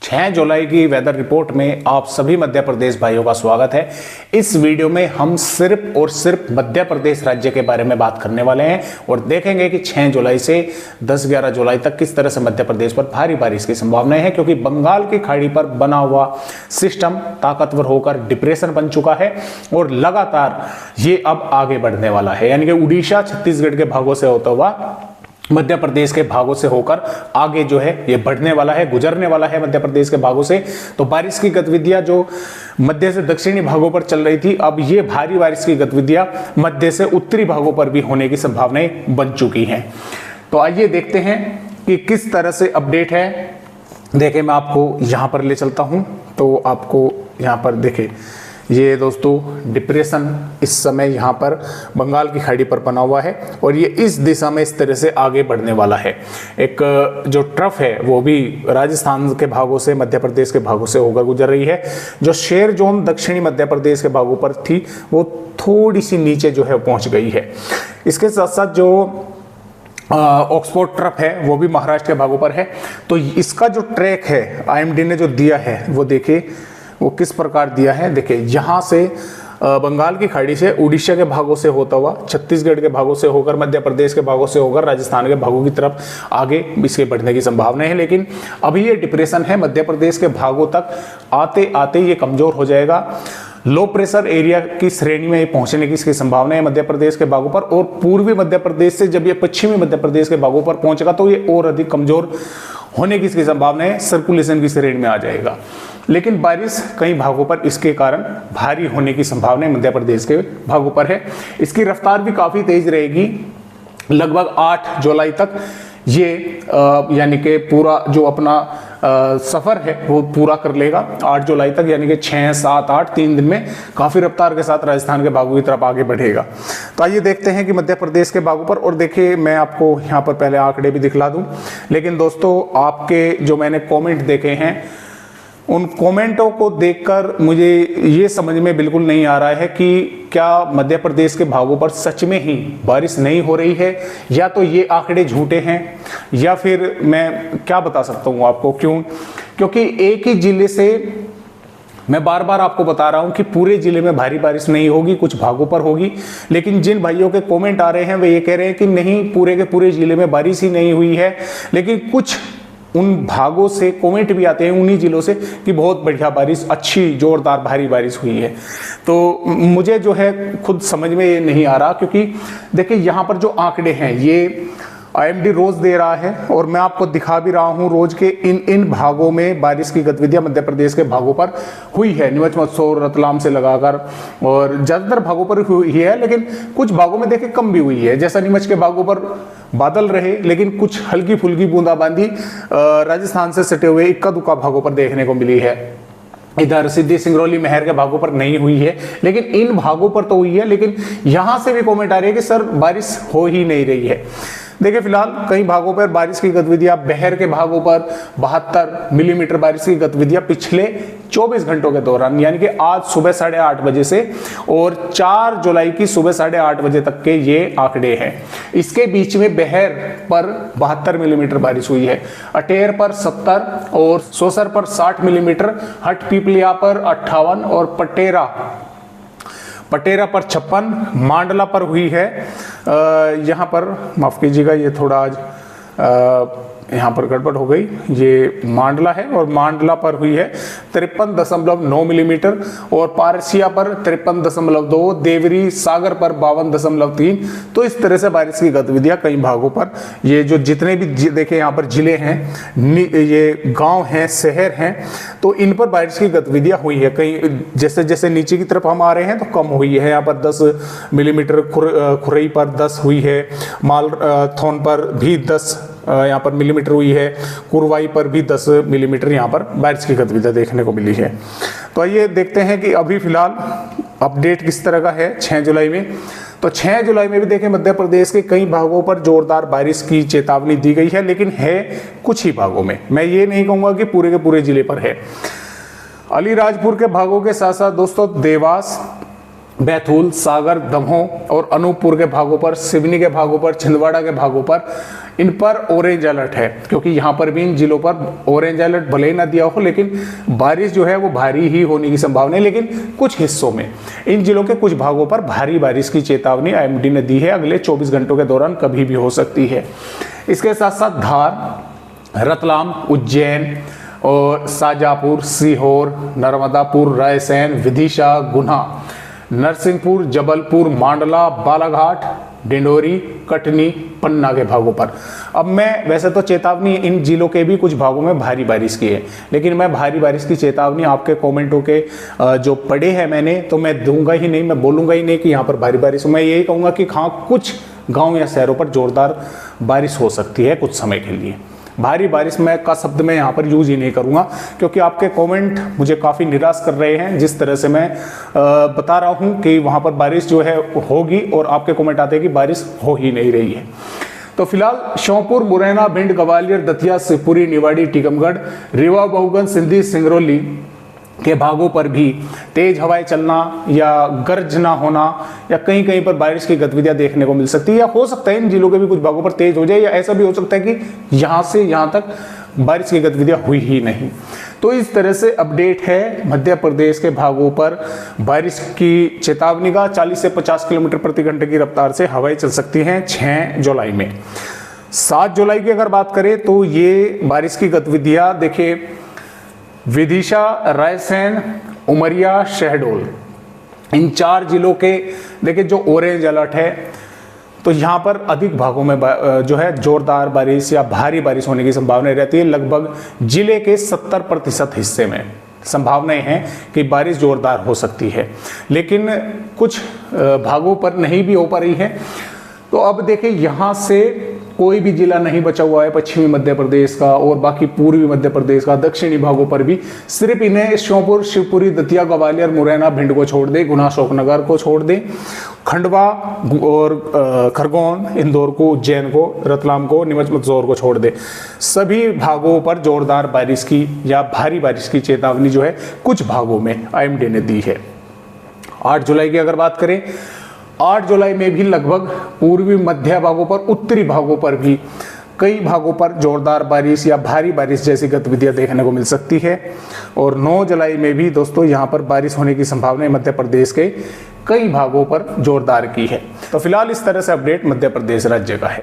6 जुलाई की weather report में आप सभी मध्य प्रदेश भाइयों का स्वागत है। इस वीडियो में हम सिर्फ और सिर्फ मध्य प्रदेश राज्य के बारे में बात करने वाले हैं और देखेंगे कि 6 जुलाई से 10-11 जुलाई तक किस तरह से मध्य प्रदेश पर भारी बारिश की संभावनाएं हैं, क्योंकि बंगाल की खाड़ी पर बना हुआ सिस्टम ताकतवर होकर डिप्रेशन बन चुका है और लगातार ये अब आगे बढ़ने वाला है, यानी कि उड़ीसा छत्तीसगढ़ के भागों से होता हुआ मध्य प्रदेश के भागों से होकर आगे जो है ये बढ़ने वाला है, गुजरने वाला है मध्य प्रदेश के भागों से। तो बारिश की गतिविधियां जो मध्य से दक्षिणी भागों पर चल रही थी, अब ये भारी बारिश की गतिविधियां मध्य से उत्तरी भागों पर भी होने की संभावनाएं बन चुकी हैं। तो आइए देखते हैं कि किस तरह से अपडेट है। देखें, मैं आपको यहाँ पर ले चलता हूँ, तो आपको यहाँ पर देखें, ये दोस्तों डिप्रेशन इस समय यहाँ पर बंगाल की खाड़ी पर बना हुआ है और ये इस दिशा में इस तरह से आगे बढ़ने वाला है। एक जो ट्रफ है वो भी राजस्थान के भागों से मध्य प्रदेश के भागों से होकर गुजर रही है। जो शेयर जोन दक्षिणी मध्य प्रदेश के भागों पर थी वो थोड़ी सी नीचे जो है पहुंच गई है। इसके साथ साथ जो ऑक्सफोर्ड ट्रफ है वो भी महाराष्ट्र के भागों पर है। तो इसका जो ट्रैक है आईएमडी ने जो दिया है वो देखिए वो किस प्रकार दिया है। देखिए, यहाँ से बंगाल की खाड़ी से उड़ीसा के भागों से होता हुआ छत्तीसगढ़ के भागों से होकर मध्य प्रदेश के भागों से होकर राजस्थान के भागों की तरफ आगे इसके बढ़ने की संभावना है। लेकिन अभी ये डिप्रेशन है, मध्य प्रदेश के भागों तक आते आते ये कमजोर हो जाएगा। लो प्रेशर एरिया की श्रेणी में पहुंचने की इसकी संभावना है मध्य प्रदेश के भागों पर, और पूर्वी मध्य प्रदेश से जब ये पश्चिमी मध्य प्रदेश के भागों पर पहुंचेगा तो ये और अधिक कमजोर होने की इसकी संभावना है, सर्कुलेशन की श्रेणी में आ जाएगा। लेकिन बारिश कई भागों पर इसके कारण भारी होने की संभावना मध्य प्रदेश के भागों पर है। इसकी रफ्तार भी काफी तेज रहेगी, लगभग 8 जुलाई तक ये यानी कि पूरा जो अपना सफर है वो पूरा कर लेगा 8 जुलाई तक, यानी कि 6, 7, 8 3 दिन में काफी रफ्तार के साथ राजस्थान के भागों की तरफ आगे बढ़ेगा। तो आइए देखते हैं कि मध्य प्रदेश के भागों पर, और देखिए मैं आपको यहाँ पर पहले आंकड़े भी दिखला दूं, लेकिन दोस्तों आपके जो मैंने कमेंट देखे हैं उन कमेंटों को देखकर मुझे ये समझ में बिल्कुल नहीं आ रहा है कि क्या मध्य प्रदेश के भागों पर सच में ही बारिश नहीं हो रही है, या तो ये आंकड़े झूठे हैं, या फिर मैं क्या बता सकता हूँ आपको। क्योंकि एक ही जिले से मैं बार बार आपको बता रहा हूं कि पूरे जिले में भारी बारिश नहीं होगी, कुछ भागों पर होगी। लेकिन जिन भाइयों के कमेंट आ रहे हैं वे ये कह रहे हैं कि नहीं, पूरे के पूरे जिले में बारिश ही नहीं हुई है। लेकिन कुछ उन भागों से कमेंट भी आते हैं उन्हीं जिलों से कि बहुत बढ़िया बारिश, अच्छी जोरदार भारी बारिश हुई है। तो मुझे जो है खुद समझ में नहीं आ रहा, क्योंकि देखिए यहाँ पर जो आंकड़े हैं ये आईएमडी रोज दे रहा है और मैं आपको दिखा भी रहा हूं रोज के इन भागों में बारिश की गतिविधियां मध्य प्रदेश के भागों पर हुई है, नीमच, मंदसौर, रतलाम से लगाकर, और ज्यादातर भागों पर हुई है। लेकिन कुछ भागों में देखिए कम भी हुई है, जैसा नीमच के भागों पर बादल रहे लेकिन कुछ हल्की फुल्की बूंदाबांदी राजस्थान से सटे हुए इक्का दुक्का भागों पर देखने को मिली है। इधर सिद्धि, सिंगरौली, महर के भागों पर नहीं हुई है, लेकिन इन भागों पर तो हुई है। लेकिन यहां से भी कमेंट आ रही है कि सर बारिश हो ही नहीं रही है। देखिए, फिलहाल कई भागों पर बारिश की गतिविधियां, बहर के भागों पर 72 मिलीमीटर बारिश की गतिविधियां पिछले 24 घंटों के दौरान, यानी कि आज सुबह 8:30 बजे से और 4 जुलाई की सुबह 8:30 बजे तक के ये आंकड़े हैं। इसके बीच में बहर पर 72 मिलीमीटर बारिश हुई है, अटेर पर 70 और सोसर पर 60 मिलीमीटर, हटपीपलिया पर 58 और पटेरा पर 56, मांडला पर हुई है। यहाँ पर माफ कीजिएगा, ये थोड़ा आज यहाँ पर गड़बड़ हो गई, ये मांडला है और मांडला पर हुई है 53.9 मिलीमीटर, और पारसिया पर 53.2, देवरी सागर पर 52.3। तो इस तरह से बारिश की गतिविधियां कई भागों पर, ये जो जितने भी देखे यहाँ पर जिले हैं, ये गांव हैं, शहर हैं, तो इन पर बारिश की गतिविधियां हुई है। कहीं जैसे जैसे नीचे की तरफ हम आ रहे हैं तो कम हुई है। यहाँ पर 10 मिलीमीटर खुरई पर 10 हुई है, मालथौन पर भी 10 यहाँ पर मिलीमीटर हुई है, कुरवाई पर भी 10 मिलीमीटर यहाँ पर बारिश की गतिविधियां देखने को मिली है। तो आइए देखते हैं कि अभी फिलहाल अपडेट किस तरह का है 6 जुलाई में। तो 6 जुलाई में भी देखें मध्य प्रदेश के कई भागों पर जोरदार बारिश की चेतावनी दी गई है, लेकिन है कुछ ही भागों में। मैं ये नहीं कहूँगा कि पूरे के पूरे जिले पर है। अलीराजपुर के भागों के साथ साथ दोस्तों देवास, बैतूल, सागर, दमोह और अनूपपुर के भागों पर, सिवनी के भागों पर, छिंदवाड़ा के भागों पर, इन पर ऑरेंज अलर्ट है, क्योंकि यहाँ पर भी इन जिलों पर ऑरेंज अलर्ट भले ही ना दिया हो, लेकिन बारिश जो है वो भारी ही होने की संभावना है। लेकिन कुछ हिस्सों में, इन जिलों के कुछ भागों पर भारी बारिश की चेतावनी आईएमडी ने दी है, अगले 24 घंटों के दौरान कभी भी हो सकती है। इसके साथ साथ धार, रतलाम, उज्जैन और शाजापुर, सीहोर, नर्मदापुर, रायसेन, विदिशा, गुना, नरसिंहपुर, जबलपुर, मांडला, बालाघाट, डिंडोरी, कटनी, पन्ना के भागों पर। अब मैं वैसे तो चेतावनी इन जिलों के भी कुछ भागों में भारी बारिश की है, लेकिन मैं भारी बारिश की चेतावनी आपके कमेंटों के जो पढ़े हैं मैंने, तो मैं दूंगा ही नहीं, मैं बोलूंगा ही नहीं कि यहाँ पर भारी बारिश हो। मैं यही कहूँगा कि हाँ, कुछ गाँव या शहरों पर जोरदार बारिश हो सकती है कुछ समय के लिए। भारी बारिश में का शब्द मैं यहाँ पर यूज ही नहीं करूँगा, क्योंकि आपके कमेंट मुझे काफ़ी निराश कर रहे हैं। जिस तरह से मैं बता रहा हूँ कि वहाँ पर बारिश जो है होगी, और आपके कमेंट आते हैं कि बारिश हो ही नहीं रही है। तो फिलहाल श्योपुर, मुरैना, भिंड, ग्वालियर, दतिया, शिवपुरी, निवाड़ी, टीकमगढ़, रीवा, बहुगुन, सिंधी, सिंगरौली के भागों पर भी तेज हवाएं चलना या गरज ना होना या कहीं कहीं पर बारिश की गतिविधियां देखने को मिल सकती है, या हो सकता है इन जिलों के भी कुछ भागों पर तेज हो जाए, या ऐसा भी हो सकता है कि यहां से यहां तक बारिश की गतिविधियां हुई ही नहीं। तो इस तरह से अपडेट है मध्य प्रदेश के भागों पर बारिश की चेतावनी का। 40 से 50 किलोमीटर प्रति घंटे की रफ्तार से हवाएं चल सकती हैं 6 जुलाई में। 7 जुलाई की अगर बात करें तो ये बारिश की गतिविधियां देखिए, विदिशा, रायसेन, उमरिया, शहडोल, इन 4 जिलों के देखिए जो ऑरेंज अलर्ट है, तो यहाँ पर अधिक भागों में जो है जोरदार बारिश या भारी बारिश होने की संभावना रहती है। लगभग जिले के 70% हिस्से में संभावनाएं हैं कि बारिश जोरदार हो सकती है, लेकिन कुछ भागों पर नहीं भी हो पा रही है। तो अब देखिए, यहाँ से कोई भी जिला नहीं बचा हुआ है पश्चिमी मध्य प्रदेश का, और बाकी पूर्वी मध्य प्रदेश का, दक्षिणी भागों पर भी सिर्फ इन्हें श्योपुर, शिवपुरी, दतिया, ग्वालियर, मुरैना, भिंड को छोड़ दे, गुना, अशोकनगर को छोड़ दे, खंडवा और खरगोन, इंदौर को, उज्जैन को, रतलाम को, नीमच, मंदसौर को छोड़ दे, सभी भागों पर जोरदार बारिश की या भारी बारिश की चेतावनी जो है कुछ भागों में आईएमडी ने दी है। 8 जुलाई की अगर बात करें, 8 जुलाई में भी लगभग पूर्वी मध्य भागों पर, उत्तरी भागों पर भी कई भागों पर जोरदार बारिश या भारी बारिश जैसी गतिविधियां देखने को मिल सकती है। और 9 जुलाई में भी दोस्तों यहाँ पर बारिश होने की संभावना मध्य प्रदेश के कई भागों पर जोरदार की है। तो फिलहाल इस तरह से अपडेट मध्य प्रदेश राज्य का है।